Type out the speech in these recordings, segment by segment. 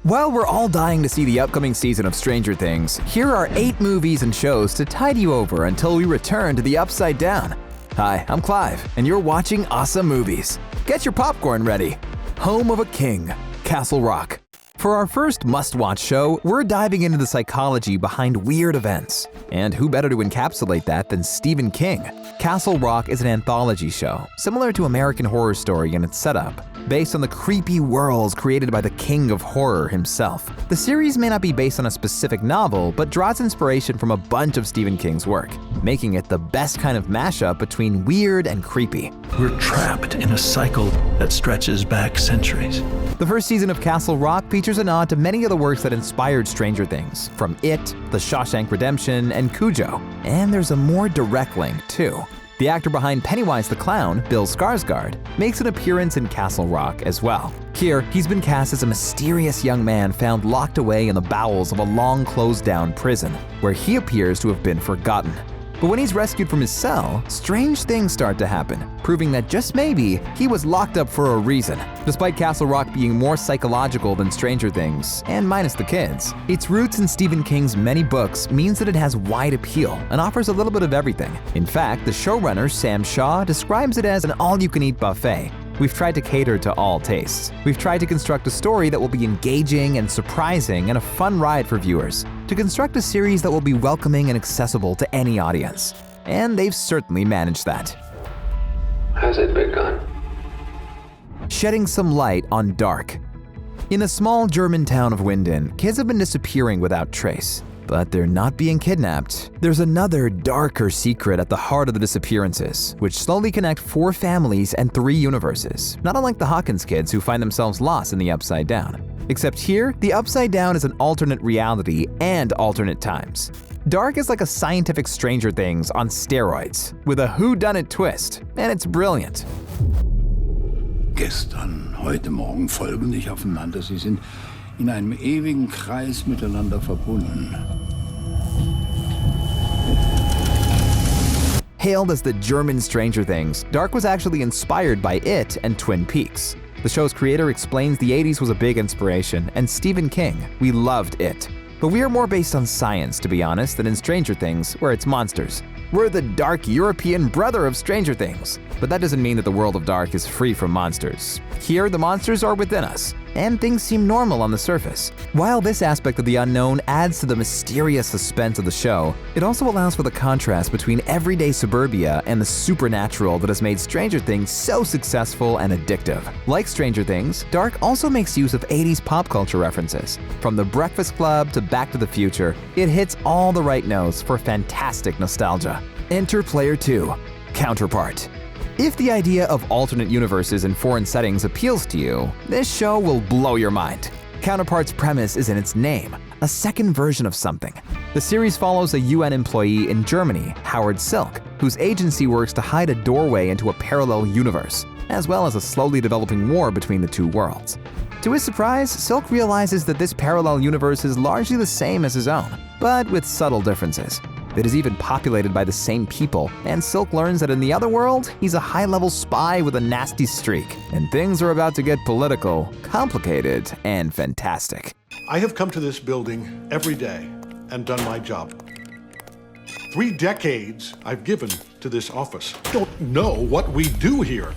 While we're all dying to see the upcoming season of Stranger Things, here are 8 movies and shows to tide you over until we return to the Upside Down. Hi, I'm Clive, and you're watching Awesome Movies. Get your popcorn ready. Home of a King, Castle Rock. For our first must-watch show, we're diving into the psychology behind weird events. And who better to encapsulate that than Stephen King? Castle Rock is an anthology show, similar to American Horror Story in its setup, based on the creepy worlds created by the king of horror himself. The series may not be based on a specific novel, but draws inspiration from a bunch of Stephen King's work, making it the best kind of mashup between weird and creepy. We're trapped in a cycle that stretches back centuries. The first season of Castle Rock features a nod to many of the works that inspired Stranger Things, from It, The Shawshank Redemption, and Cujo. And there's a more direct link, too. The actor behind Pennywise the Clown, Bill Skarsgård, makes an appearance in Castle Rock as well. Here, he's been cast as a mysterious young man found locked away in the bowels of a long closed-down prison, where he appears to have been forgotten. But when he's rescued from his cell, strange things start to happen, proving that just maybe he was locked up for a reason. Despite Castle Rock being more psychological than Stranger Things, and minus the kids, its roots in Stephen King's many books means that it has wide appeal and offers a little bit of everything. In fact, the showrunner, Sam Shaw, describes it as an all-you-can-eat buffet. We've tried to cater to all tastes. We've tried to construct a story that will be engaging and surprising and a fun ride for viewers. To construct a series that will be welcoming and accessible to any audience. And they've certainly managed that. How's it begun? Shedding some light on Dark. In a small German town of Winden, kids have been disappearing without trace. But they're not being kidnapped. There's another darker secret at the heart of the disappearances, which slowly connect 4 families and 3 universes, not unlike the Hawkins kids who find themselves lost in the Upside Down. Except here, the Upside Down is an alternate reality and alternate times. Dark is like a scientific Stranger Things on steroids, with a whodunit twist, and it's brilliant. Gestern, heute Morgen folgen nicht aufeinander. Sie sind in einem ewigen Kreis miteinander verbunden. Hailed as the German Stranger Things, Dark was actually inspired by It and Twin Peaks. The show's creator explains the 80s was a big inspiration, and Stephen King, we loved It. But we are more based on science, to be honest, than in Stranger Things, where it's monsters. We're the dark European brother of Stranger Things. But that doesn't mean that the world of Dark is free from monsters. Here, the monsters are within us, and things seem normal on the surface. While this aspect of the unknown adds to the mysterious suspense of the show, it also allows for the contrast between everyday suburbia and the supernatural that has made Stranger Things so successful and addictive. Like Stranger Things, Dark also makes use of 80s pop culture references. From The Breakfast Club to Back to the Future, it hits all the right notes for fantastic nostalgia. Enter Player 2, Counterpart. If the idea of alternate universes in foreign settings appeals to you, this show will blow your mind. Counterpart's premise is in its name, a second version of something. The series follows a UN employee in Germany, Howard Silk, whose agency works to hide a doorway into a parallel universe, as well as a slowly developing war between the 2 worlds. To his surprise, Silk realizes that this parallel universe is largely the same as his own, but with subtle differences. It is even populated by the same people, and Silk learns that in the other world, he's a high-level spy with a nasty streak, and things are about to get political, complicated, and fantastic. I have come to this building every day and done my job. 3 decades I've given to this office. I don't know what we do here.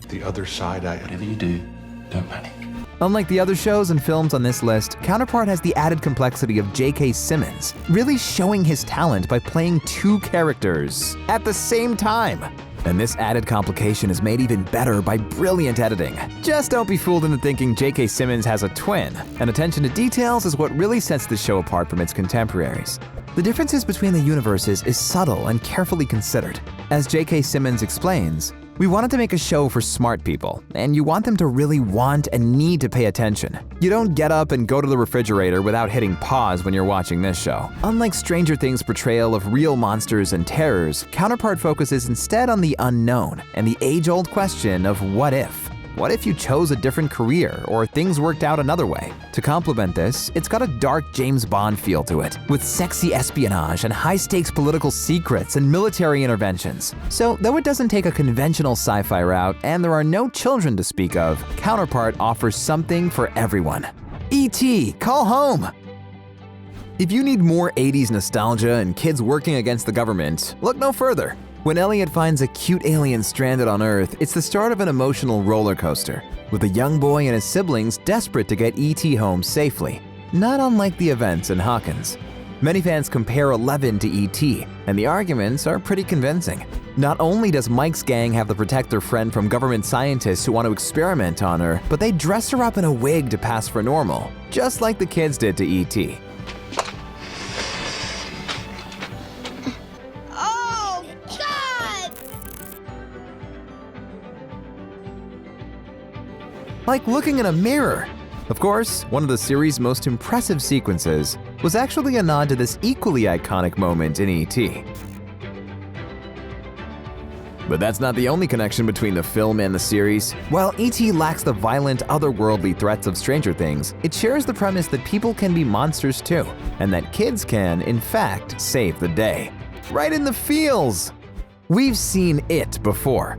The other side, Whatever you do, don't panic. Unlike the other shows and films on this list, Counterpart has the added complexity of JK Simmons, really showing his talent by playing 2 characters at the same time. And this added complication is made even better by brilliant editing. Just don't be fooled into thinking JK Simmons has a twin, and attention to details is what really sets the show apart from its contemporaries. The differences between the universes is subtle and carefully considered. As JK Simmons explains, we wanted to make a show for smart people, and you want them to really want and need to pay attention. You don't get up and go to the refrigerator without hitting pause when you're watching this show. Unlike Stranger Things' portrayal of real monsters and terrors, Counterpart focuses instead on the unknown and the age-old question of what if. What if you chose a different career or things worked out another way? To complement this, it's got a dark James Bond feel to it, with sexy espionage and high-stakes political secrets and military interventions. So, though it doesn't take a conventional sci-fi route and there are no children to speak of, Counterpart offers something for everyone. E.T. Call home! If you need more 80s nostalgia and kids working against the government, look no further. When Elliot finds a cute alien stranded on Earth, it's the start of an emotional roller coaster, with a young boy and his siblings desperate to get E.T. home safely, not unlike the events in Hawkins. Many fans compare 11 to E.T., and the arguments are pretty convincing. Not only does Mike's gang have to protect their friend from government scientists who want to experiment on her, but they dress her up in a wig to pass for normal, just like the kids did to E.T. Like looking in a mirror. Of course, one of the series' most impressive sequences was actually a nod to this equally iconic moment in E.T. But that's not the only connection between the film and the series. While E.T. lacks the violent, otherworldly threats of Stranger Things, it shares the premise that people can be monsters too, and that kids can, in fact, save the day. Right in the feels! We've seen it before.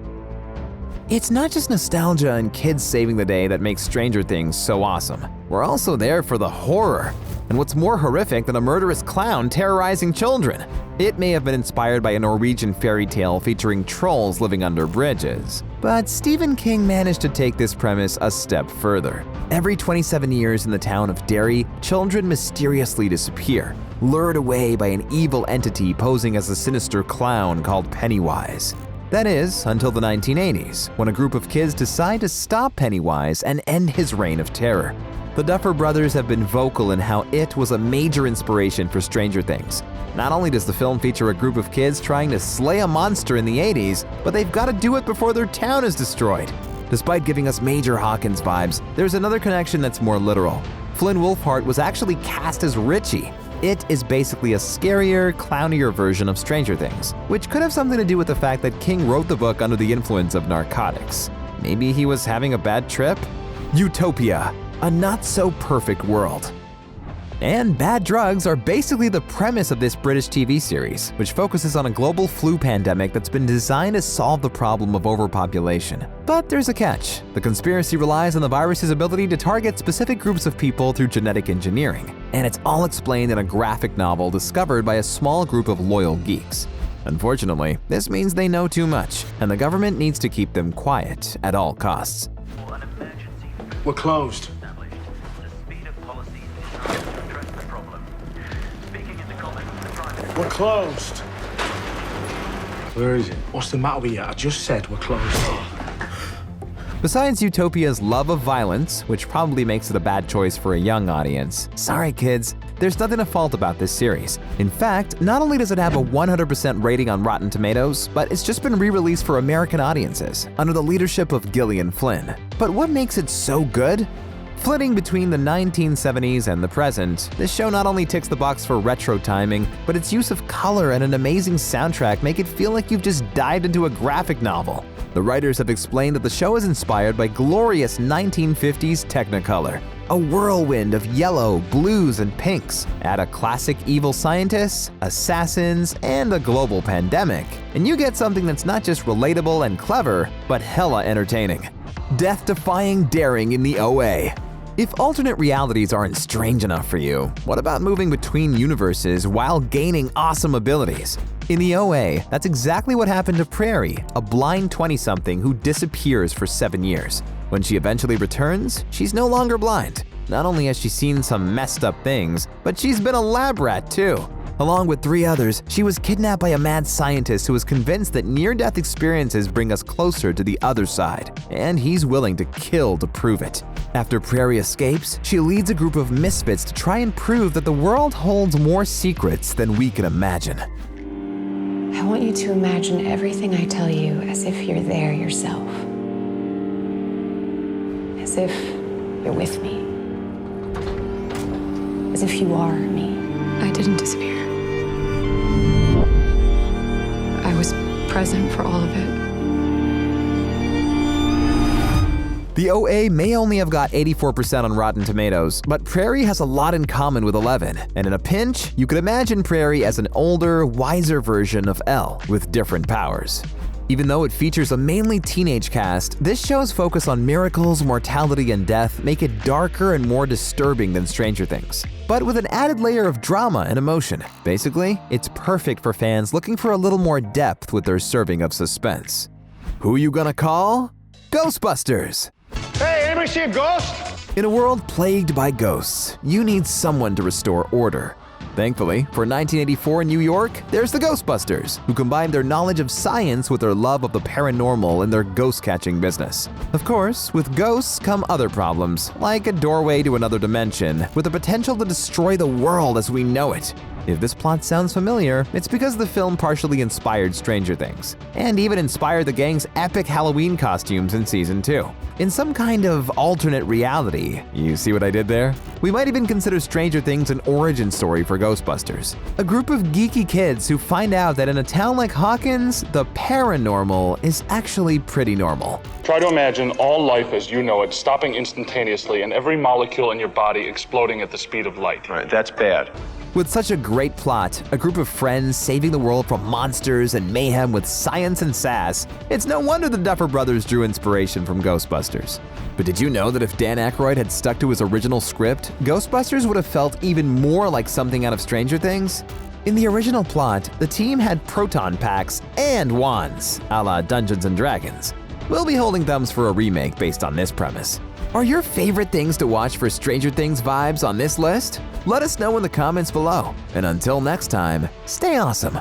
It's not just nostalgia and kids saving the day that makes Stranger Things so awesome. We're also there for the horror. And what's more horrific than a murderous clown terrorizing children? It may have been inspired by a Norwegian fairy tale featuring trolls living under bridges. But Stephen King managed to take this premise a step further. Every 27 years in the town of Derry, children mysteriously disappear, lured away by an evil entity posing as a sinister clown called Pennywise. That is, until the 1980s, when a group of kids decide to stop Pennywise and end his reign of terror. The Duffer Brothers have been vocal in how It was a major inspiration for Stranger Things. Not only does the film feature a group of kids trying to slay a monster in the 80s, but they've got to do it before their town is destroyed. Despite giving us major Hawkins vibes, there's another connection that's more literal. Finn Wolfhard was actually cast as Richie. It is basically a scarier, clownier version of Stranger Things, which could have something to do with the fact that King wrote the book under the influence of narcotics. Maybe he was having a bad trip? Utopia, a not-so-perfect world. And bad drugs are basically the premise of this British TV series, which focuses on a global flu pandemic that's been designed to solve the problem of overpopulation. But there's a catch. The conspiracy relies on the virus's ability to target specific groups of people through genetic engineering, and it's all explained in a graphic novel discovered by a small group of loyal geeks. Unfortunately, this means they know too much, and the government needs to keep them quiet at all costs. We're closed. We're closed. Where is it? What's the matter with you? I just said we're closed. Besides Utopia's love of violence, which probably makes it a bad choice for a young audience, sorry kids, there's nothing to fault about this series. In fact, not only does it have a 100% rating on Rotten Tomatoes, but it's just been re-released for American audiences, under the leadership of Gillian Flynn. But what makes it so good? Flitting between the 1970s and the present, this show not only ticks the box for retro timing, but its use of color and an amazing soundtrack make it feel like you've just dived into a graphic novel. The writers have explained that the show is inspired by glorious 1950s Technicolor, a whirlwind of yellow, blues, and pinks. Add a classic evil scientists, assassins, and a global pandemic, and you get something that's not just relatable and clever, but hella entertaining. Death-defying daring in the OA. If alternate realities aren't strange enough for you, what about moving between universes while gaining awesome abilities? In the OA, that's exactly what happened to Prairie, a blind 20-something who disappears for 7 years. When she eventually returns, she's no longer blind. Not only has she seen some messed up things, but she's been a lab rat too. Along with 3 others, she was kidnapped by a mad scientist who is convinced that near-death experiences bring us closer to the other side, and he's willing to kill to prove it. After Prairie escapes, she leads a group of misfits to try and prove that the world holds more secrets than we can imagine. I want you to imagine everything I tell you as if you're there yourself. As if you're with me. As if you are me. I didn't disappear. I was present for all of it. The OA may only have got 84% on Rotten Tomatoes, but Prairie has a lot in common with 11, and in a pinch, you could imagine Prairie as an older, wiser version of Elle with different powers. Even though it features a mainly teenage cast, this show's focus on miracles, mortality, and death make it darker and more disturbing than Stranger Things, but with an added layer of drama and emotion. Basically, it's perfect for fans looking for a little more depth with their serving of suspense. Who you gonna call? Ghostbusters! Hey, anybody see a ghost? In a world plagued by ghosts, you need someone to restore order. Thankfully, for 1984 in New York, there's the Ghostbusters, who combine their knowledge of science with their love of the paranormal in their ghost-catching business. Of course, with ghosts come other problems, like a doorway to another dimension, with the potential to destroy the world as we know it. If this plot sounds familiar, it's because the film partially inspired Stranger Things, and even inspired the gang's epic Halloween costumes in Season 2. In some kind of alternate reality, you see what I did there? We might even consider Stranger Things an origin story for Ghostbusters. A group of geeky kids who find out that in a town like Hawkins, the paranormal is actually pretty normal. Try to imagine all life as you know it stopping instantaneously and every molecule in your body exploding at the speed of light. Right, that's bad. With such a great plot, a group of friends saving the world from monsters and mayhem with science and sass, it's no wonder the Duffer Brothers drew inspiration from Ghostbusters. But did you know that if Dan Aykroyd had stuck to his original script, Ghostbusters would have felt even more like something out of Stranger Things? In the original plot, the team had proton packs and wands, a la Dungeons & Dragons. We'll be holding thumbs for a remake based on this premise. Are your favorite things to watch for Stranger Things vibes on this list? Let us know in the comments below. And until next time, stay awesome.